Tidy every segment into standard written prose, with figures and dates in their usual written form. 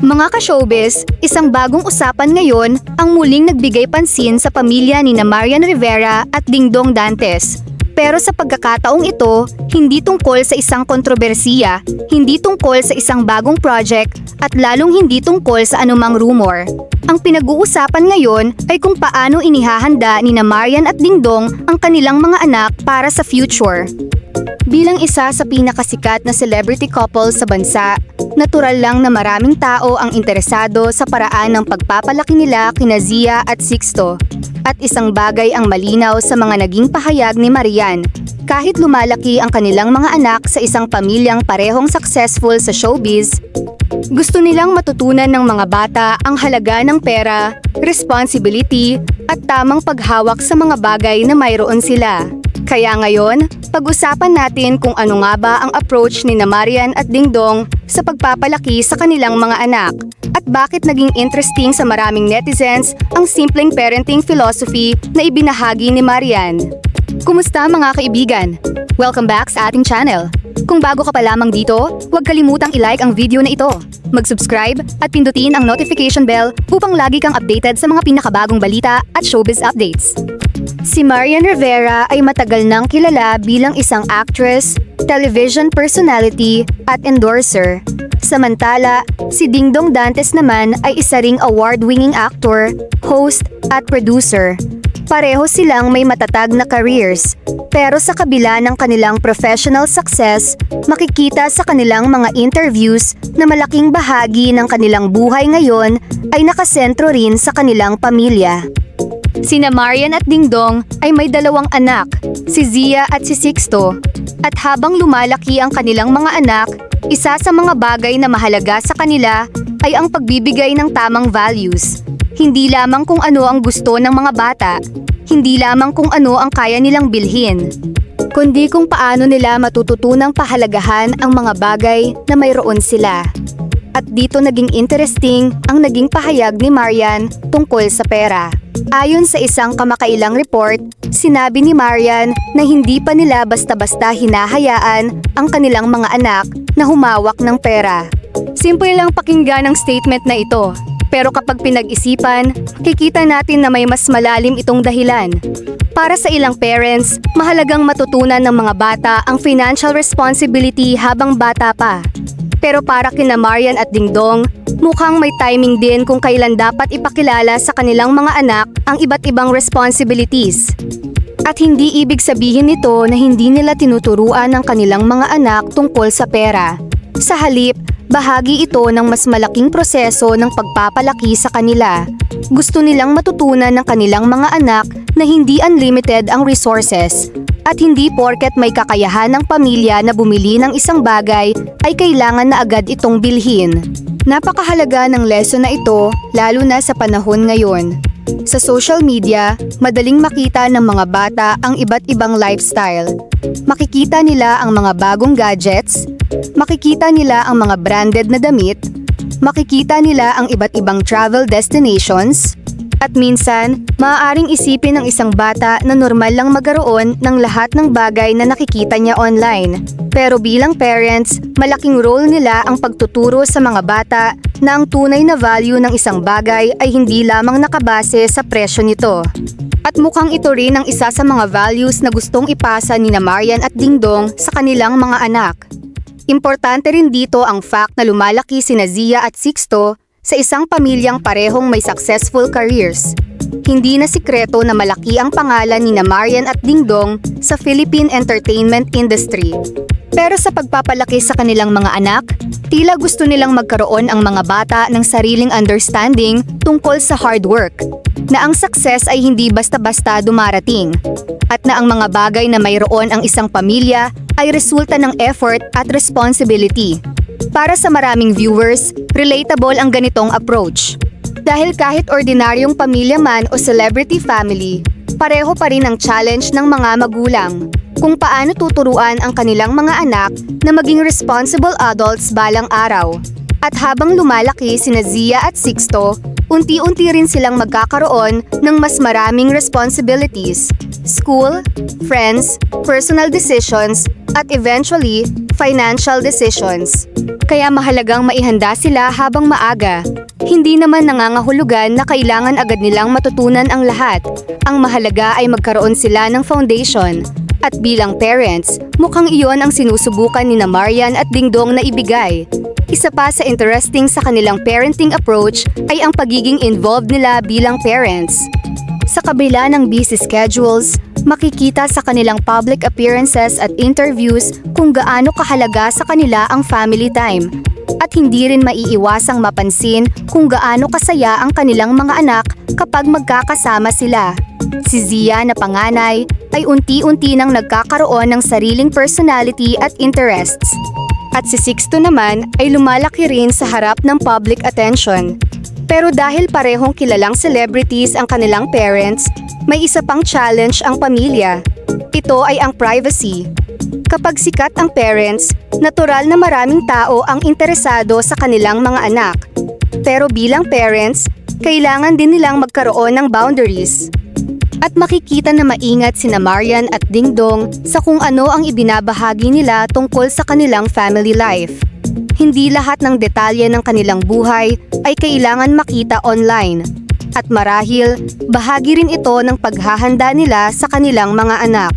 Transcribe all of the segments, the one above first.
Mga ka-showbiz, isang bagong usapan ngayon ang muling nagbigay pansin sa pamilya ni Marian Rivera at Dingdong Dantes. Pero sa pagkakataong ito, hindi tungkol sa isang kontrobersiya, hindi tungkol sa isang bagong project, at lalong hindi tungkol sa anumang rumor. Ang pinag-uusapan ngayon ay kung paano inihahanda ni Marian at Dingdong ang kanilang mga anak para sa future. Bilang isa sa pinakasikat na celebrity couple sa bansa, natural lang na maraming tao ang interesado sa paraan ng pagpapalaki nila kina Zia at Sixto. At isang bagay ang malinaw sa mga naging pahayag ni Marian. Kahit lumalaki ang kanilang mga anak sa isang pamilyang parehong successful sa showbiz, gusto nilang matutunan ng mga bata ang halaga ng pera, responsibility, at tamang paghawak sa mga bagay na mayroon sila. Kaya ngayon, pag-usapan natin kung ano nga ba ang approach ni Marian at Dingdong sa pagpapalaki sa kanilang mga anak at bakit naging interesting sa maraming netizens ang simpleng parenting philosophy na ibinahagi ni Marian. Kumusta mga kaibigan? Welcome back sa ating channel. Kung bago ka pa lamang dito, huwag kalimutang i-like ang video na ito, mag-subscribe at pindutin ang notification bell upang lagi kang updated sa mga pinakabagong balita at showbiz updates. Si Marian Rivera ay matagal nang kilala bilang isang actress, television personality at endorser. Samantala, si Dingdong Dantes naman ay isa ring award-winning actor, host at producer. Pareho silang may matatag na careers, pero sa kabila ng kanilang professional success, makikita sa kanilang mga interviews na malaking bahagi ng kanilang buhay ngayon ay nakasentro rin sa kanilang pamilya. Sina Marian at Dingdong ay may dalawang anak, si Zia at si Sixto. At habang lumalaki ang kanilang mga anak, isa sa mga bagay na mahalaga sa kanila ay ang pagbibigay ng tamang values. Hindi lamang kung ano ang gusto ng mga bata, hindi lamang kung ano ang kaya nilang bilhin, kundi kung paano nila matututunang pahalagahan ang mga bagay na mayroon sila. At dito naging interesting ang naging pahayag ni Marian tungkol sa pera. Ayon sa isang kamakailang report, sinabi ni Marian na hindi pa nila basta-basta hinahayaan ang kanilang mga anak na humawak ng pera. Simple lang pakinggan ang statement na ito, pero kapag pinag-isipan, kikita natin na may mas malalim itong dahilan. Para sa ilang parents, mahalagang matutunan ng mga bata ang financial responsibility habang bata pa. Pero para kina Marian at Dingdong, mukhang may timing din kung kailan dapat ipakilala sa kanilang mga anak ang iba't ibang responsibilities. At hindi ibig sabihin nito na hindi nila tinuturuan ang kanilang mga anak tungkol sa pera. Sa halip, bahagi ito ng mas malaking proseso ng pagpapalaki sa kanila. Gusto nilang matutunan ng kanilang mga anak na hindi unlimited ang resources. At hindi porket may kakayahan ng pamilya na bumili ng isang bagay ay kailangan na agad itong bilhin. Napakahalaga ng lesson na ito lalo na sa panahon ngayon. Sa social media, madaling makita ng mga bata ang iba't ibang lifestyle. Makikita nila ang mga bagong gadgets, makikita nila ang mga branded na damit, makikita nila ang iba't ibang travel destinations, at minsan, maaaring isipin ng isang bata na normal lang magkaroon ng lahat ng bagay na nakikita niya online. Pero bilang parents, malaking role nila ang pagtuturo sa mga bata na ang tunay na value ng isang bagay ay hindi lamang nakabase sa presyo nito. At mukhang ito rin ang isa sa mga values na gustong ipasa ni Marian at Dingdong sa kanilang mga anak. Importante rin dito ang fact na lumalaki sina Zia at Sixto sa isang pamilyang parehong may successful careers. Hindi na sikreto na malaki ang pangalan ni Marian at Dingdong sa Philippine entertainment industry. Pero sa pagpapalaki sa kanilang mga anak, tila gusto nilang magkaroon ang mga bata ng sariling understanding tungkol sa hard work, na ang success ay hindi basta-basta dumarating, at na ang mga bagay na mayroon ang isang pamilya ay resulta ng effort at responsibility. Para sa maraming viewers, relatable ang ganitong approach. Dahil kahit ordinaryong pamilya man o celebrity family, pareho pa rin ang challenge ng mga magulang kung paano tuturuan ang kanilang mga anak na maging responsible adults balang araw. At habang lumalaki sina Zia at Sixto, unti-unti rin silang magkakaroon ng mas maraming responsibilities, school, friends, personal decisions, at eventually, financial decisions. Kaya mahalagang maihanda sila habang maaga. Hindi naman nangangahulugan na kailangan agad nilang matutunan ang lahat. Ang mahalaga ay magkaroon sila ng foundation. At bilang parents, mukhang iyon ang sinusubukan ni Marian at Dingdong na ibigay. Isa pa sa interesting sa kanilang parenting approach ay ang pagiging involved nila bilang parents. Sa kabila ng busy schedules, makikita sa kanilang public appearances at interviews kung gaano kahalaga sa kanila ang family time. At hindi rin maiiwasang mapansin kung gaano kasaya ang kanilang mga anak kapag magkakasama sila. Si Zia na panganay ay unti-unti nang nagkakaroon ng sariling personality at interests. At si Sixto naman ay lumalaki rin sa harap ng public attention. Pero dahil parehong kilalang celebrities ang kanilang parents, may isa pang challenge ang pamilya. Ito ay ang privacy. Kapag sikat ang parents, natural na maraming tao ang interesado sa kanilang mga anak. Pero bilang parents, kailangan din nilang magkaroon ng boundaries. At makikita na maingat sina Marian at Dingdong sa kung ano ang ibinabahagi nila tungkol sa kanilang family life. Hindi lahat ng detalye ng kanilang buhay ay kailangan makita online. At marahil, bahagi rin ito ng paghahanda nila sa kanilang mga anak.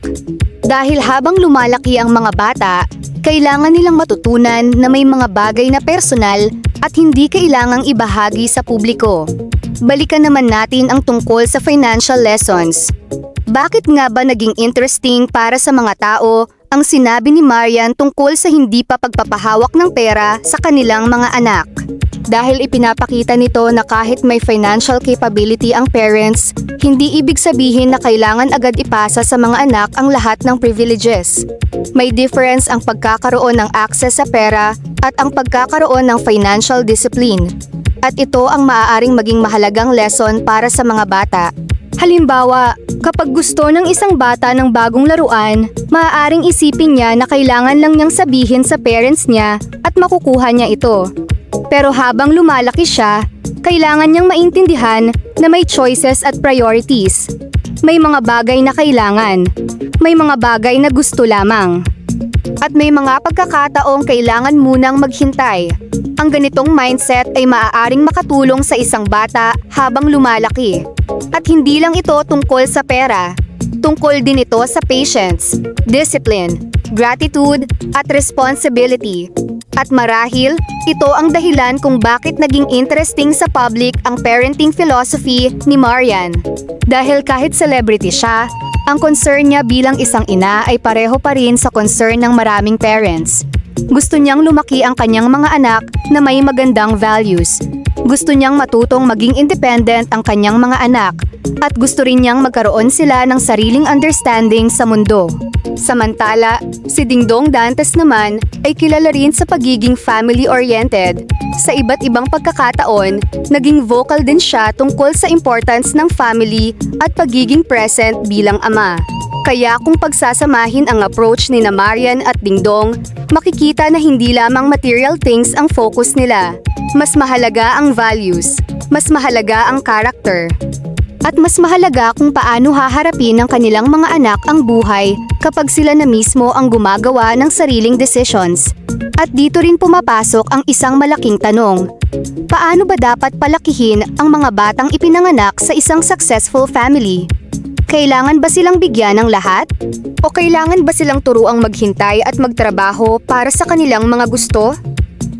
Dahil habang lumalaki ang mga bata, kailangan nilang matutunan na may mga bagay na personal at hindi kailangang ibahagi sa publiko. Balikan naman natin ang tungkol sa financial lessons. Bakit nga ba naging interesting para sa mga tao ang sinabi ni Marian tungkol sa hindi pa pagpapahawak ng pera sa kanilang mga anak? Dahil ipinapakita nito na kahit may financial capability ang parents, hindi ibig sabihin na kailangan agad ipasa sa mga anak ang lahat ng privileges. May difference ang pagkakaroon ng access sa pera at ang pagkakaroon ng financial discipline. At ito ang maaaring maging mahalagang lesson para sa mga bata. Halimbawa, kapag gusto ng isang bata ng bagong laruan, maaaring isipin niya na kailangan lang niyang sabihin sa parents niya at makukuha niya ito. Pero habang lumalaki siya, kailangan niyang maintindihan na may choices at priorities. May mga bagay na kailangan, may mga bagay na gusto lamang. At may mga pagkakataong kailangan munang maghintay. Ang ganitong mindset ay maaaring makatulong sa isang bata habang lumalaki. At hindi lang ito tungkol sa pera. Tungkol din ito sa patience, discipline, gratitude, at responsibility. At marahil, ito ang dahilan kung bakit naging interesting sa public ang parenting philosophy ni Marian. Dahil kahit celebrity siya, ang concern niya bilang isang ina ay pareho pa rin sa concern ng maraming parents. Gusto niyang lumaki ang kanyang mga anak na may magandang values. Gusto niyang matutong maging independent ang kanyang mga anak at gusto rin niyang magkaroon sila ng sariling understanding sa mundo. Samantala, si Dingdong Dantes naman ay kilala rin sa pagiging family-oriented. Sa iba't ibang pagkakataon, naging vocal din siya tungkol sa importance ng family at pagiging present bilang ama. Kaya kung pagsasamahin ang approach ni Marian at Dingdong, makikita na hindi lamang material things ang focus nila. Mas mahalaga ang values, mas mahalaga ang character. At mas mahalaga kung paano haharapin ng kanilang mga anak ang buhay kapag sila na mismo ang gumagawa ng sariling decisions. At dito rin pumapasok ang isang malaking tanong. Paano ba dapat palakihin ang mga batang ipinanganak sa isang successful family? Kailangan ba silang bigyan ng lahat? O kailangan ba silang turuang maghintay at magtrabaho para sa kanilang mga gusto?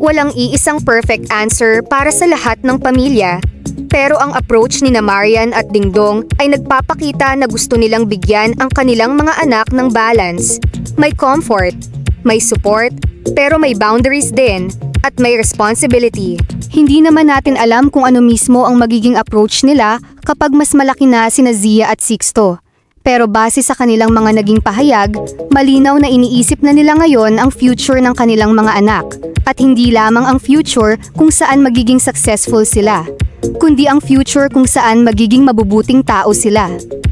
Walang iisang perfect answer para sa lahat ng pamilya. Pero ang approach ni Marian at Dingdong ay nagpapakita na gusto nilang bigyan ang kanilang mga anak ng balance. May comfort, may support, pero may boundaries din, at may responsibility. Hindi naman natin alam kung ano mismo ang magiging approach nila kapag mas malaki na sina Zia at Sixto. Pero base sa kanilang mga naging pahayag, malinaw na iniisip na nila ngayon ang future ng kanilang mga anak. At hindi lamang ang future kung saan magiging successful sila, kundi ang future kung saan magiging mabubuting tao sila.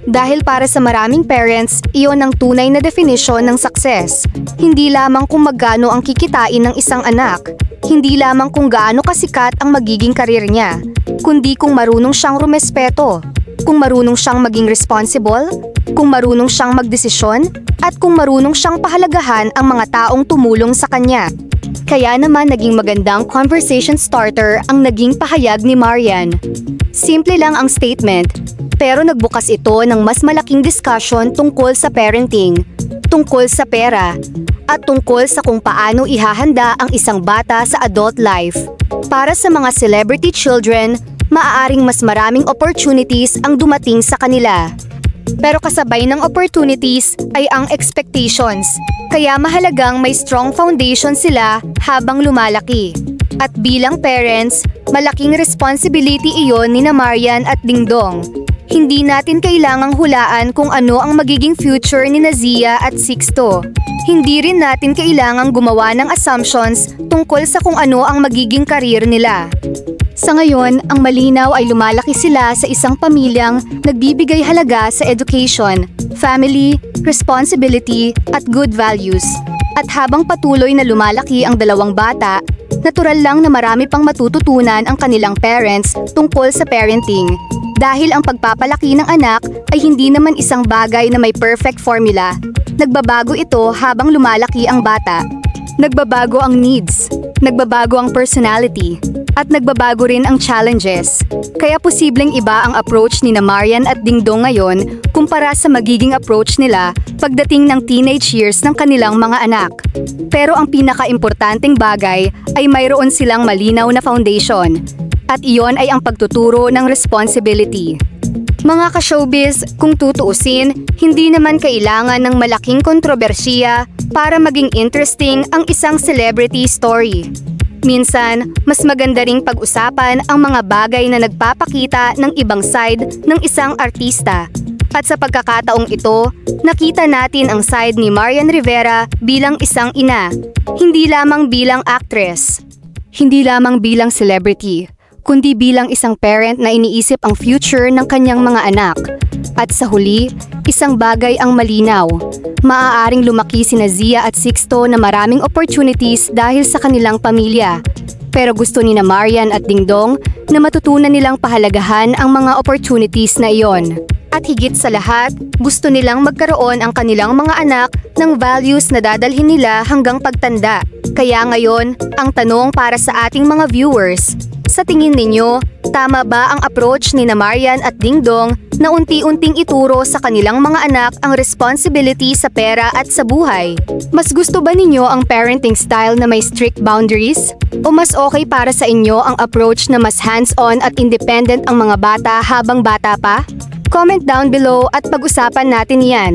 Dahil para sa maraming parents, iyon ang tunay na definition ng success. Hindi lamang kung magkano ang kikitain ng isang anak, hindi lamang kung gaano kasikat ang magiging karir niya, kundi kung marunong siyang rumespeto, kung marunong siyang maging responsible, kung marunong siyang magdesisyon, at kung marunong siyang pahalagahan ang mga taong tumulong sa kanya. Kaya naman naging magandang conversation starter ang naging pahayag ni Marian. Simple lang ang statement, pero nagbukas ito ng mas malaking discussion tungkol sa parenting, tungkol sa pera, at tungkol sa kung paano ihahanda ang isang bata sa adult life. Para sa mga celebrity children, maaaring mas maraming opportunities ang dumating sa kanila. Pero kasabay ng opportunities ay ang expectations, kaya mahalagang may strong foundation sila habang lumalaki. At bilang parents, malaking responsibility iyon ni Marian at Dingdong. Hindi natin kailangang hulaan kung ano ang magiging future ni Zia at Sixto. Hindi rin natin kailangang gumawa ng assumptions tungkol sa kung ano ang magiging career nila. Sa ngayon, ang malinaw ay lumalaki sila sa isang pamilyang nagbibigay halaga sa education, family, responsibility, at good values. At habang patuloy na lumalaki ang dalawang bata, natural lang na marami pang matututunan ang kanilang parents tungkol sa parenting. Dahil ang pagpapalaki ng anak ay hindi naman isang bagay na may perfect formula. Nagbabago ito habang lumalaki ang bata. Nagbabago ang needs, nagbabago ang personality, at nagbabago rin ang challenges. Kaya posibleng iba ang approach ni Marian at Dingdong ngayon kumpara sa magiging approach nila pagdating ng teenage years ng kanilang mga anak. Pero ang pinaka-importanting bagay ay mayroon silang malinaw na foundation. At iyon ay ang pagtuturo ng responsibility. Mga ka-showbiz, kung tutuusin, hindi naman kailangan ng malaking kontrobersiya para maging interesting ang isang celebrity story. Minsan, mas maganda ring pag-usapan ang mga bagay na nagpapakita ng ibang side ng isang artista. At sa pagkakataong ito, nakita natin ang side ni Marian Rivera bilang isang ina, hindi lamang bilang actress, hindi lamang bilang celebrity, kundi bilang isang parent na iniisip ang future ng kanyang mga anak. At sa huli, isang bagay ang malinaw. Maaaring lumaki sina Zia at Sixto na maraming opportunities dahil sa kanilang pamilya. Pero gusto ni Marian at Dingdong na matutunan nilang pahalagahan ang mga opportunities na iyon. At higit sa lahat, gusto nilang magkaroon ang kanilang mga anak ng values na dadalhin nila hanggang pagtanda. Kaya ngayon, ang tanong para sa ating mga viewers, sa tingin ninyo, tama ba ang approach ni Marian at Dingdong na unti-unting ituro sa kanilang mga anak ang responsibility sa pera at sa buhay? Mas gusto ba ninyo ang parenting style na may strict boundaries? O mas okay para sa inyo ang approach na mas hands-on at independent ang mga bata habang bata pa? Comment down below at pag-usapan natin yan.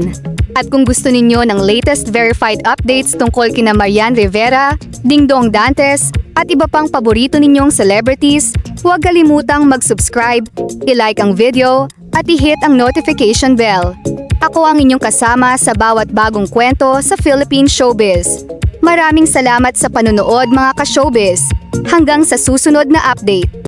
At kung gusto ninyo ng latest verified updates tungkol kina Marian Rivera, Dingdong Dantes, at iba pang paborito ninyong celebrities, huwag kalimutang mag-subscribe, i-like ang video, at i-hit ang notification bell. Ako ang inyong kasama sa bawat bagong kwento sa Philippine Showbiz. Maraming salamat sa panonood mga ka-showbiz. Hanggang sa susunod na update.